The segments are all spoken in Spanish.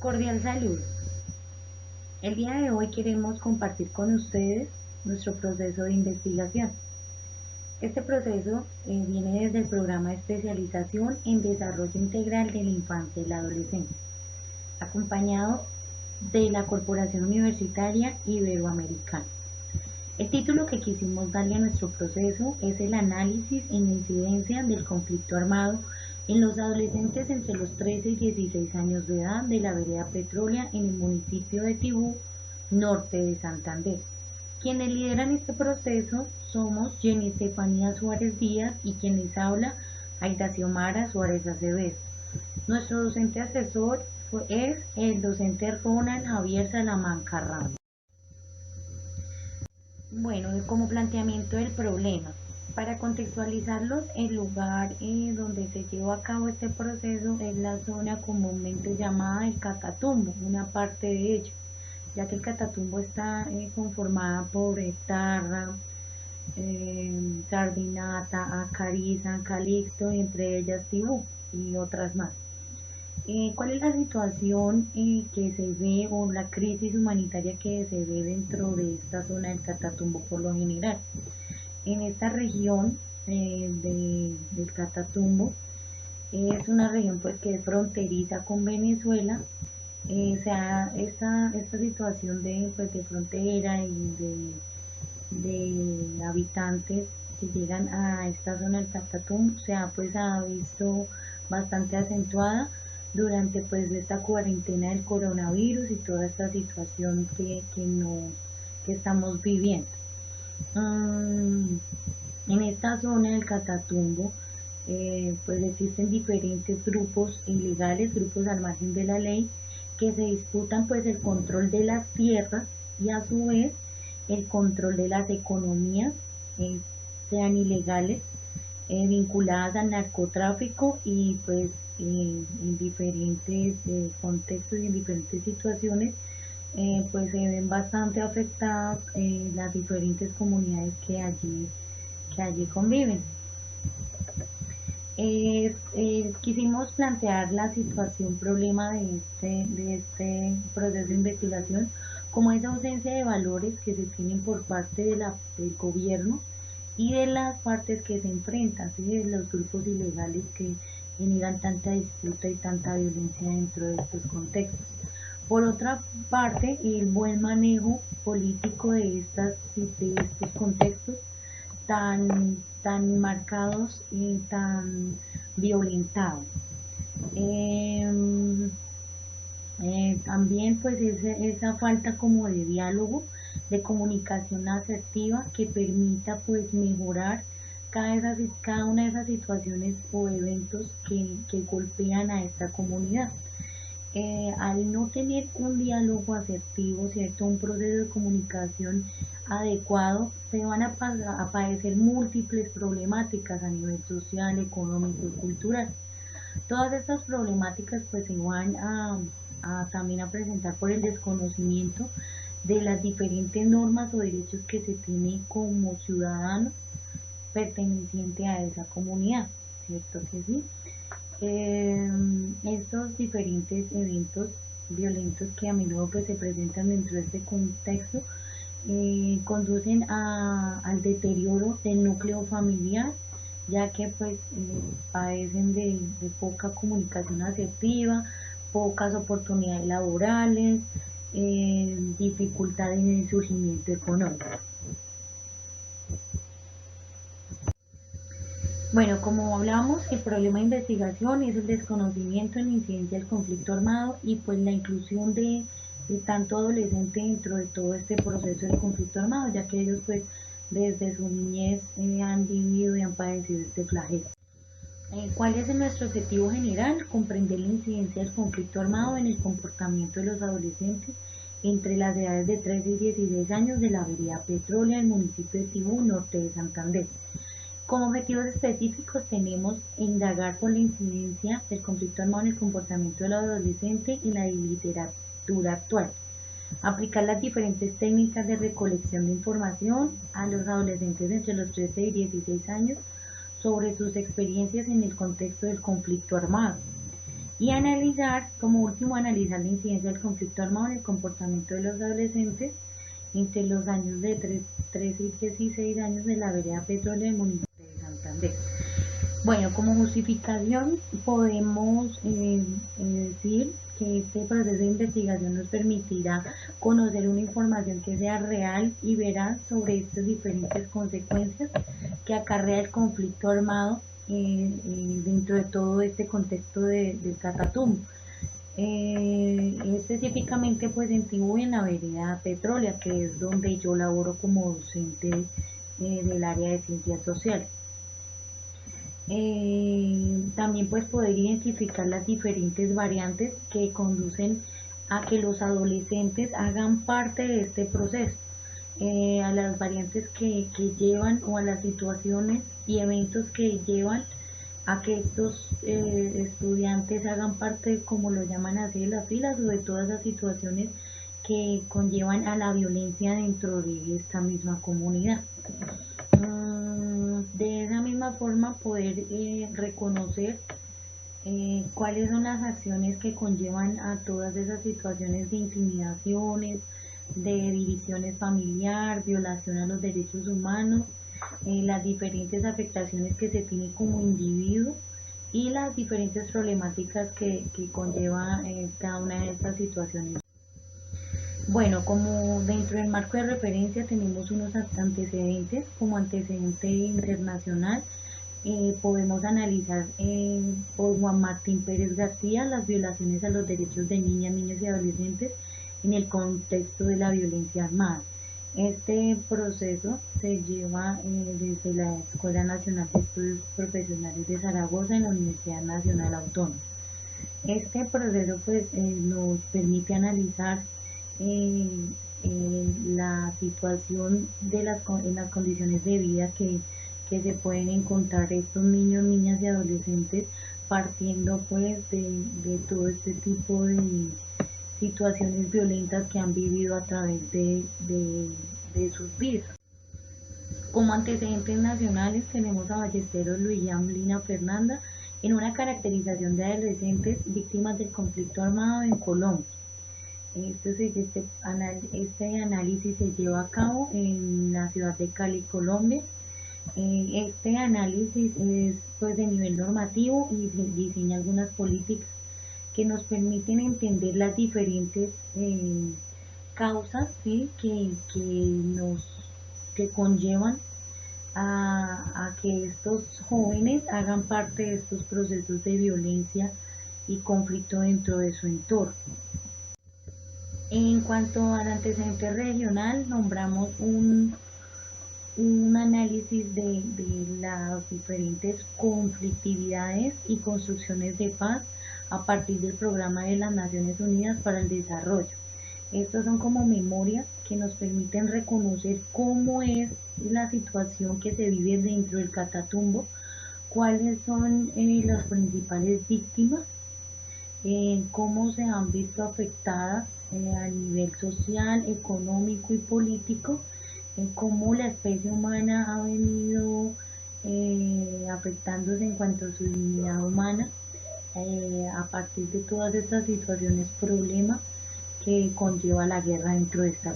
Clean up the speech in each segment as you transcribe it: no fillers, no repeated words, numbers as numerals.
Cordial salud. El día de hoy queremos compartir con ustedes nuestro proceso de investigación. Este proceso viene desde el programa de especialización en desarrollo integral de la infancia y la adolescencia, acompañado de la Corporación Universitaria Iberoamericana. El título que quisimos darle a nuestro proceso es el análisis en la incidencia del conflicto armado en los adolescentes entre los 13 y 16 años de edad de la vereda Petrólea en el municipio de Tibú, norte de Santander. Quienes lideran este proceso somos Jenny Estefanía Suárez Díaz y quien les habla, Aida Xiomara Suárez Acevedo. Nuestro docente asesor es el docente Ronald Javier Salamanca Ramos. Bueno, como planteamiento del problema, para contextualizarlos, el lugar donde se lleva a cabo este proceso es la zona comúnmente llamada el Catatumbo, una parte de ello, ya que el Catatumbo está conformada por Tarra, Sardinata, Acariza, Calixto, entre ellas Tibú y otras más. ¿Cuál es la situación que se ve o la crisis humanitaria que se ve dentro de esta zona del Catatumbo por lo general? En esta región del Catatumbo es una región pues que es fronteriza con Venezuela. Esta situación pues, de frontera y de habitantes que llegan a esta zona del Catatumbo pues ha visto bastante acentuada durante pues esta cuarentena del coronavirus y toda esta situación que estamos viviendo. En esta zona del Catatumbo pues existen diferentes grupos ilegales, grupos al margen de la ley, que se disputan pues el control de las tierras y a su vez el control de las economías, sean ilegales, vinculadas al narcotráfico y pues en diferentes contextos y en diferentes situaciones pues se ven bastante afectadas las diferentes comunidades que allí conviven. Quisimos plantear la situación problema de este proceso de investigación como esa ausencia de valores que se tienen por parte del gobierno y de las partes que se enfrentan, ¿sí? De los grupos ilegales que generan tanta disputa y tanta violencia dentro de estos contextos. Por otra parte, el buen manejo político de estos contextos tan marcados y tan violentados. También pues esa falta como de diálogo, de comunicación asertiva que permita pues mejorar cada una de esas situaciones o eventos que golpean a esta comunidad. Al no tener un diálogo asertivo, ¿cierto? Un proceso de comunicación adecuado, se van a padecer múltiples problemáticas a nivel social, económico y cultural. Todas estas problemáticas pues se van también a presentar por el desconocimiento de las diferentes normas o derechos que se tiene como ciudadano perteneciente a esa comunidad, ¿cierto que sí? Estos diferentes eventos violentos que a menudo pues, se presentan dentro de este contexto conducen al deterioro del núcleo familiar, ya que pues padecen de poca comunicación asertiva, pocas oportunidades laborales, dificultades en el surgimiento económico. Bueno, como hablábamos, el problema de investigación es el desconocimiento en la incidencia del conflicto armado y pues la inclusión de tanto adolescente dentro de todo este proceso del conflicto armado, ya que ellos pues desde su niñez han vivido y han padecido este flagelo. ¿Cuál es nuestro objetivo general? Comprender la incidencia del conflicto armado en el comportamiento de los adolescentes entre las edades de 13 y 16 años de la vereda Petrólea del municipio de Tibú, norte de Santander. Como objetivos específicos tenemos indagar por la incidencia del conflicto armado en el comportamiento del adolescente y la literatura actual, aplicar las diferentes técnicas de recolección de información a los adolescentes entre los 13 y 16 años sobre sus experiencias en el contexto del conflicto armado y analizar, como último, analizar la incidencia del conflicto armado en el comportamiento de los adolescentes entre los años de 13 y 16 años de la vereda Petróleo del municipio de Santander. Bueno, como justificación podemos decir que este proceso de investigación nos permitirá conocer una información que sea real y veraz sobre estas diferentes consecuencias que acarrea el conflicto armado dentro de todo este contexto del Catatumbo. Específicamente pues en Tibú, en la vereda Petrólea, que es donde yo laboro como docente del área de ciencias sociales. También pues poder identificar las diferentes variantes que conducen a que los adolescentes hagan parte de este proceso, a las variantes que llevan o a las situaciones y eventos que llevan a que estos estudiantes hagan parte, como lo llaman así, de las filas o de todas las situaciones que conllevan a la violencia dentro de esta misma comunidad. De esa misma forma poder reconocer cuáles son las acciones que conllevan a todas esas situaciones de intimidaciones, de divisiones familiar, violación a los derechos humanos, las diferentes afectaciones que se tiene como individuo y las diferentes problemáticas que conlleva cada una de estas situaciones. Bueno, como dentro del marco de referencia tenemos unos antecedentes, como antecedente internacional, podemos analizar por Juan Martín Pérez García las violaciones a los derechos de niñas, niños y adolescentes en el contexto de la violencia armada. Este proceso se lleva desde la Escuela Nacional de Estudios Profesionales de Zaragoza en la Universidad Nacional Autónoma. Este proceso pues nos permite analizar la situación de en las condiciones de vida que se pueden encontrar estos niños, niñas y adolescentes, partiendo pues de todo este tipo de situaciones violentas que han vivido a través de sus vidas. Como antecedentes nacionales tenemos a Ballesteros Luis Lina Fernanda en una caracterización de adolescentes víctimas del conflicto armado en Colombia. Este análisis se lleva a cabo en la ciudad de Cali, Colombia. Este análisis es pues de nivel normativo y diseña algunas políticas que nos permiten entender las diferentes causas, ¿sí? que conllevan a que estos jóvenes hagan parte de estos procesos de violencia y conflicto dentro de su entorno. En cuanto al antecedente regional, nombramos un análisis de las diferentes conflictividades y construcciones de paz a partir del Programa de las Naciones Unidas para el Desarrollo. Estos son como memorias que nos permiten reconocer cómo es la situación que se vive dentro del Catatumbo, cuáles son las principales víctimas, cómo se han visto afectadas a nivel social, económico y político, cómo la especie humana ha venido afectándose en cuanto a su dignidad humana a partir de todas estas situaciones, problemas que conlleva la guerra dentro de esta.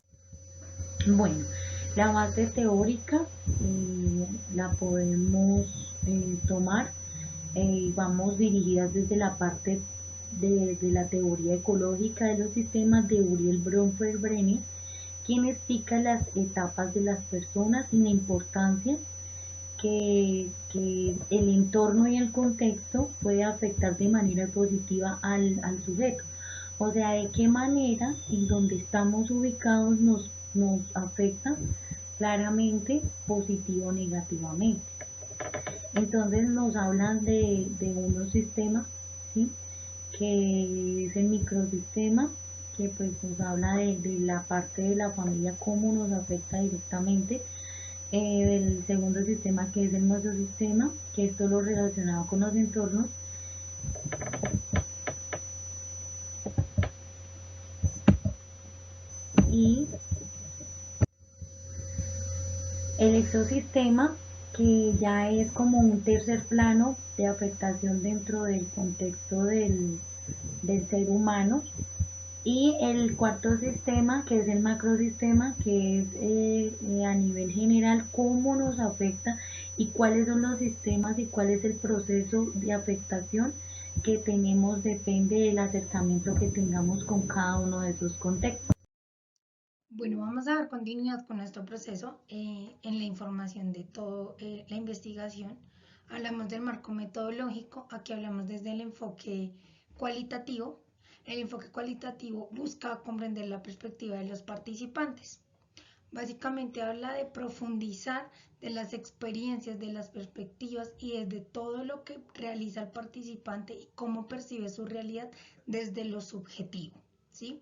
Bueno, la base teórica la podemos tomar, vamos dirigidas desde la parte de la teoría ecológica de los sistemas de Uriel Bronfeld-Brenner, quien explica las etapas de las personas y la importancia que el entorno y el contexto puede afectar de manera positiva al sujeto. O sea, de qué manera en donde estamos ubicados nos afecta claramente positivo o negativamente. Entonces nos hablan de unos sistemas, ¿sí? Que es el microsistema, que pues nos habla de la parte de la familia, cómo nos afecta directamente. El segundo sistema, que es el mesosistema, que es todo lo relacionado con los entornos. Y el exosistema, que ya es como un tercer plano de afectación dentro del contexto del del ser humano. Y el cuarto sistema, que es el macrosistema, que es a nivel general cómo nos afecta y cuáles son los sistemas y cuál es el proceso de afectación que tenemos, depende del acercamiento que tengamos con cada uno de esos contextos. Bueno, vamos a dar continuidad con nuestro proceso en la información de toda la investigación. Hablamos del marco metodológico, aquí hablamos desde el enfoque cualitativo. El enfoque cualitativo busca comprender la perspectiva de los participantes. Básicamente habla de profundizar de las experiencias, de las perspectivas y desde todo lo que realiza el participante y cómo percibe su realidad desde lo subjetivo, ¿sí?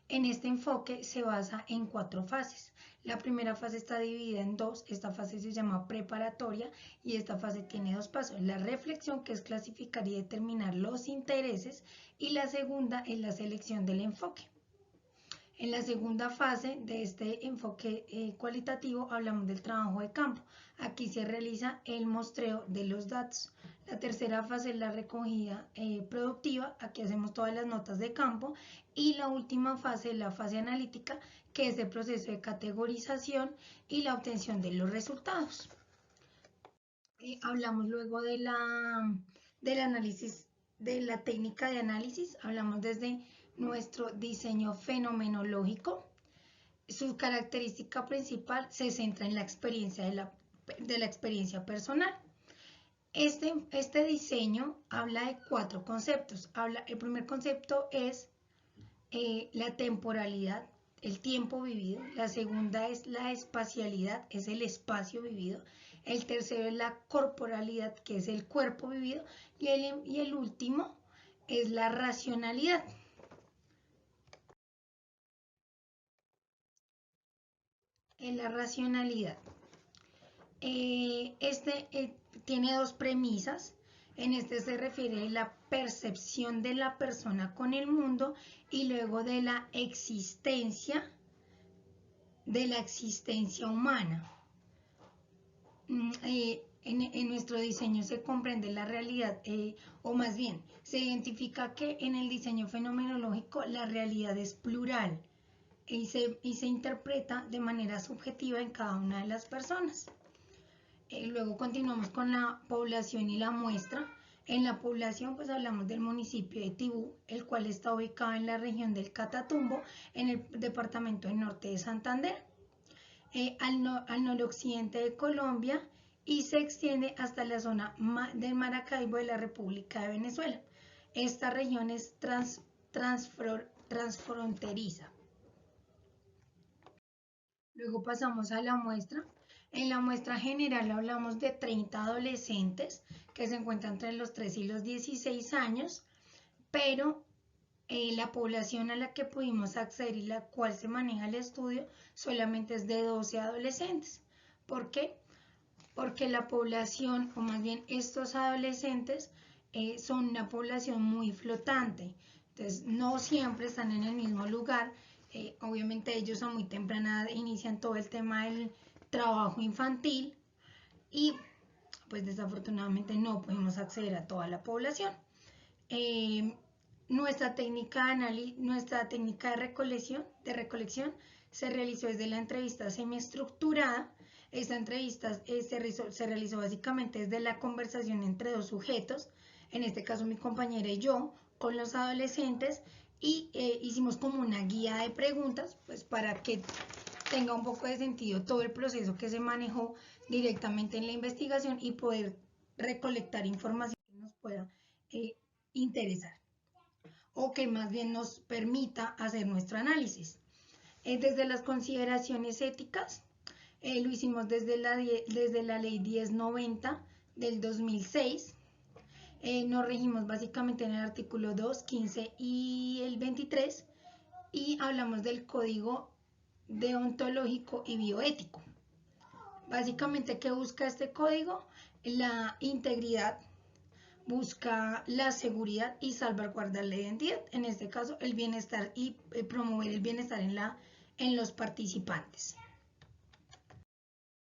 En este enfoque se basa en 4 fases. La primera fase está dividida en 2. Esta fase se llama preparatoria y esta fase tiene 2 pasos. La reflexión, que es clasificar y determinar los intereses, y la segunda es la selección del enfoque. En la segunda fase de este enfoque cualitativo hablamos del trabajo de campo. Aquí se realiza el muestreo de los datos. La tercera fase es la recogida productiva. Aquí hacemos todas las notas de campo. Y la última fase es la fase analítica, que es el proceso de categorización y la obtención de los resultados. Hablamos luego del análisis, de la técnica de análisis. Hablamos desde nuestro diseño fenomenológico. Su característica principal se centra en la experiencia de la experiencia personal. Este diseño habla de 4 conceptos. El primer concepto es la temporalidad, el tiempo vivido. La segunda es la espacialidad, es el espacio vivido. El tercero es la corporalidad, que es el cuerpo vivido. Y el último es la racionalidad. En la racionalidad. Tiene 2 premisas. En este se refiere a la percepción de la persona con el mundo y luego de la existencia humana. En nuestro diseño se comprende la realidad, o más bien, se identifica que en el diseño fenomenológico la realidad es plural y se interpreta de manera subjetiva en cada una de las personas. Luego continuamos con la población y la muestra. En la población pues hablamos del municipio de Tibú, el cual está ubicado en la región del Catatumbo, en el departamento del norte de Santander, al noroccidente de Colombia, y se extiende hasta la zona del Maracaibo de la República de Venezuela. Esta región es transfronteriza. Luego pasamos a la muestra. En la muestra general hablamos de 30 adolescentes que se encuentran entre los 3 y los 16 años, pero la población a la que pudimos acceder y la cual se maneja el estudio solamente es de 12 adolescentes. ¿Por qué? Porque la población, o más bien estos adolescentes, son una población muy flotante. Entonces, no siempre están en el mismo lugar. Obviamente ellos a muy temprana edad inician todo el tema del trabajo infantil y pues desafortunadamente no pudimos acceder a toda la población. Nuestra técnica de recolección se realizó desde la entrevista semiestructurada. Esta entrevista se realizó básicamente desde la conversación entre 2 sujetos, en este caso mi compañera y yo, con los adolescentes, y hicimos como una guía de preguntas, pues para que tenga un poco de sentido todo el proceso que se manejó directamente en la investigación y poder recolectar información que nos pueda interesar o que más bien nos permita hacer nuestro análisis. Desde las consideraciones éticas, lo hicimos desde la ley 1090 del 2006. Nos regimos básicamente en el artículo 2, 15 y el 23 y hablamos del código deontológico y bioético. Básicamente, ¿qué busca este código? La integridad, busca la seguridad y salvaguardar la identidad, en este caso el bienestar y promover el bienestar en los participantes.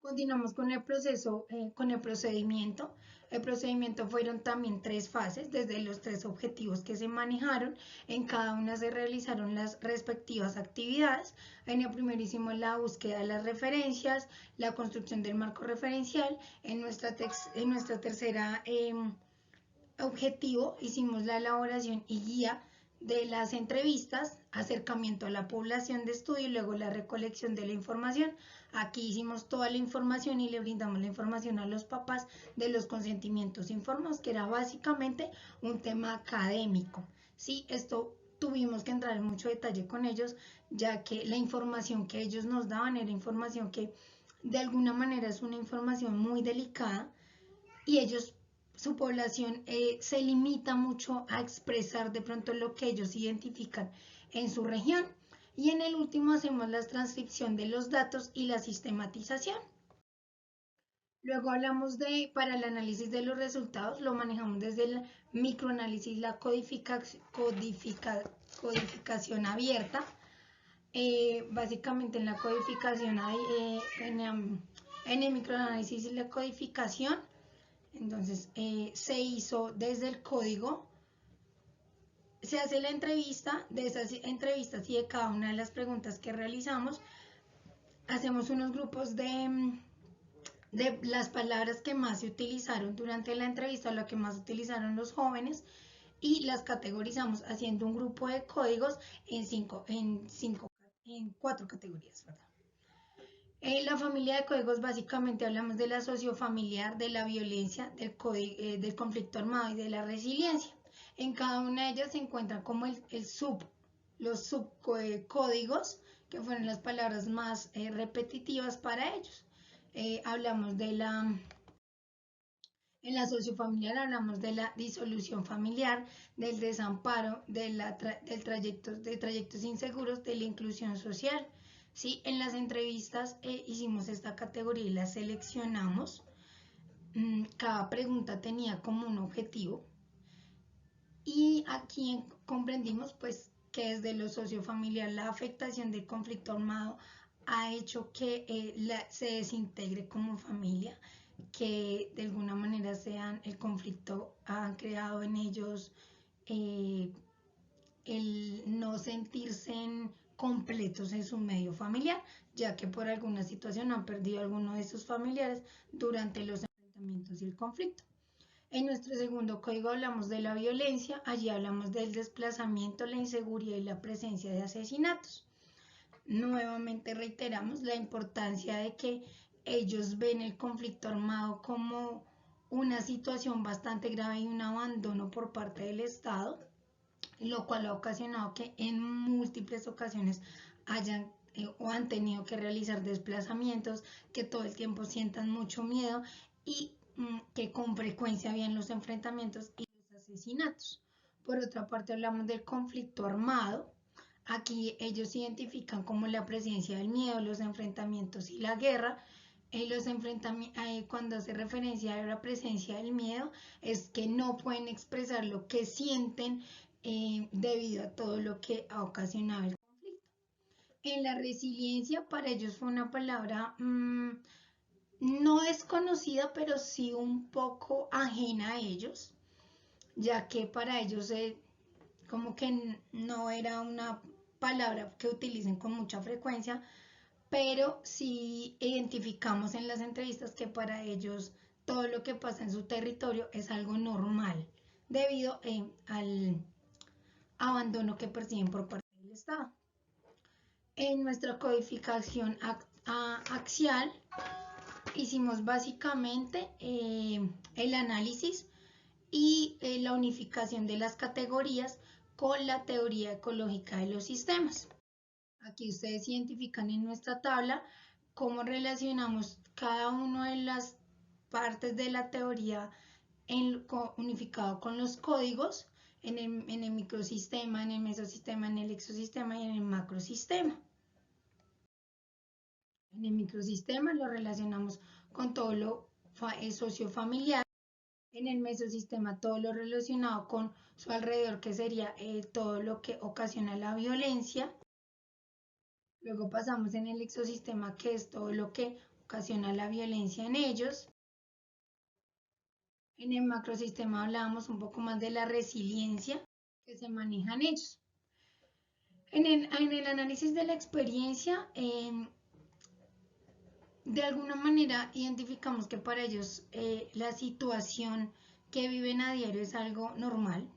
Continuamos con el proceso, con el procedimiento. El procedimiento fueron también 3 fases, desde los 3 objetivos que se manejaron. En cada una se realizaron las respectivas actividades. En el primero hicimos la búsqueda de las referencias, la construcción del marco referencial. En nuestra tercera objetivo hicimos la elaboración y guía de las entrevistas, acercamiento a la población de estudio y luego la recolección de la información. Aquí hicimos toda la información y le brindamos la información a los papás de los consentimientos informados, que era básicamente un tema académico. Sí, esto tuvimos que entrar en mucho detalle con ellos, ya que la información que ellos nos daban era información que de alguna manera es una información muy delicada y ellos, su población se limita mucho a expresar de pronto lo que ellos identifican en su región. Y en el último hacemos la transcripción de los datos y la sistematización. Luego hablamos de, para el análisis de los resultados, lo manejamos desde el microanálisis, la codificación abierta. Básicamente en la codificación hay, en el microanálisis y la codificación, entonces se hizo desde el código, se hace la entrevista, de esas entrevistas y de cada una de las preguntas que realizamos, hacemos unos grupos de las palabras que más se utilizaron durante la entrevista, lo que más utilizaron los jóvenes, y las categorizamos haciendo un grupo de códigos en 4 categorías, ¿verdad? En la familia de códigos básicamente hablamos de la sociofamiliar, de la violencia, del conflicto armado y de la resiliencia. En cada una de ellas se encuentran como los subcódigos, que fueron las palabras más repetitivas para ellos. Hablamos de en la sociofamiliar hablamos de la disolución familiar, del desamparo, de trayectos inseguros, de la inclusión social. ¿Sí? En las entrevistas hicimos esta categoría y la seleccionamos. Cada pregunta tenía como un objetivo. Y aquí comprendimos pues que desde lo sociofamiliar la afectación del conflicto armado ha hecho que se desintegre como familia, que de alguna manera el conflicto ha creado en ellos el no sentirse completos en su medio familiar, ya que por alguna situación han perdido a alguno de sus familiares durante los enfrentamientos y el conflicto. En nuestro segundo código hablamos de la violencia, allí hablamos del desplazamiento, la inseguridad y la presencia de asesinatos. Nuevamente reiteramos la importancia de que ellos ven el conflicto armado como una situación bastante grave y un abandono por parte del Estado, lo cual ha ocasionado que en múltiples ocasiones hayan o han tenido que realizar desplazamientos, que todo el tiempo sientan mucho miedo y que con frecuencia habían los enfrentamientos y los asesinatos. Por otra parte, hablamos del conflicto armado. Aquí ellos identifican como la presencia del miedo, los enfrentamientos y la guerra. Cuando hace referencia a la presencia del miedo, es que no pueden expresar lo que sienten debido a todo lo que ha ocasionado el conflicto. En la resiliencia, para ellos fue una palabra no desconocida, pero sí un poco ajena a ellos, ya que para ellos como que no era una palabra que utilicen con mucha frecuencia, pero sí identificamos en las entrevistas que para ellos todo lo que pasa en su territorio es algo normal, debido al abandono que perciben por parte del Estado. En nuestra codificación axial hicimos básicamente el análisis y la unificación de las categorías con la teoría ecológica de los sistemas. Aquí ustedes identifican en nuestra tabla cómo relacionamos cada una de las partes de la teoría unificado con los códigos en el microsistema, en el mesosistema, en el exosistema y en el macrosistema. En el microsistema lo relacionamos con todo lo sociofamiliar. En el mesosistema todo lo relacionado con su alrededor, que sería todo lo que ocasiona la violencia. Luego pasamos en el exosistema, que es todo lo que ocasiona la violencia en ellos. En el macrosistema hablábamos un poco más de la resiliencia que se manejan ellos. En el análisis de la experiencia, de alguna manera identificamos que para ellos la situación que viven a diario es algo normal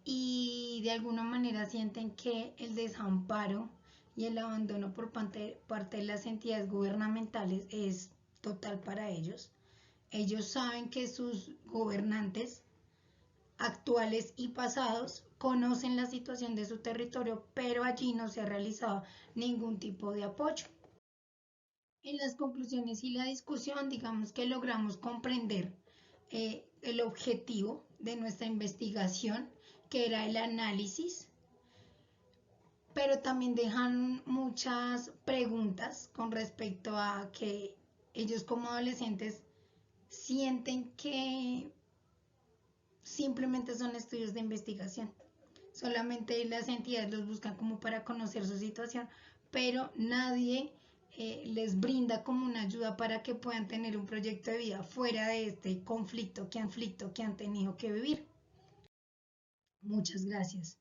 y de alguna manera sienten que el desamparo y el abandono por parte de las entidades gubernamentales es total para ellos. Ellos saben que sus gobernantes actuales y pasados conocen la situación de su territorio, pero allí no se ha realizado ningún tipo de apoyo. En las conclusiones y la discusión, digamos que logramos comprender el objetivo de nuestra investigación, que era el análisis, pero también dejan muchas preguntas con respecto a que ellos como adolescentes sienten que simplemente son estudios de investigación. Solamente las entidades los buscan como para conocer su situación, pero nadie les brinda como una ayuda para que puedan tener un proyecto de vida fuera de este conflicto que han tenido que vivir. Muchas gracias.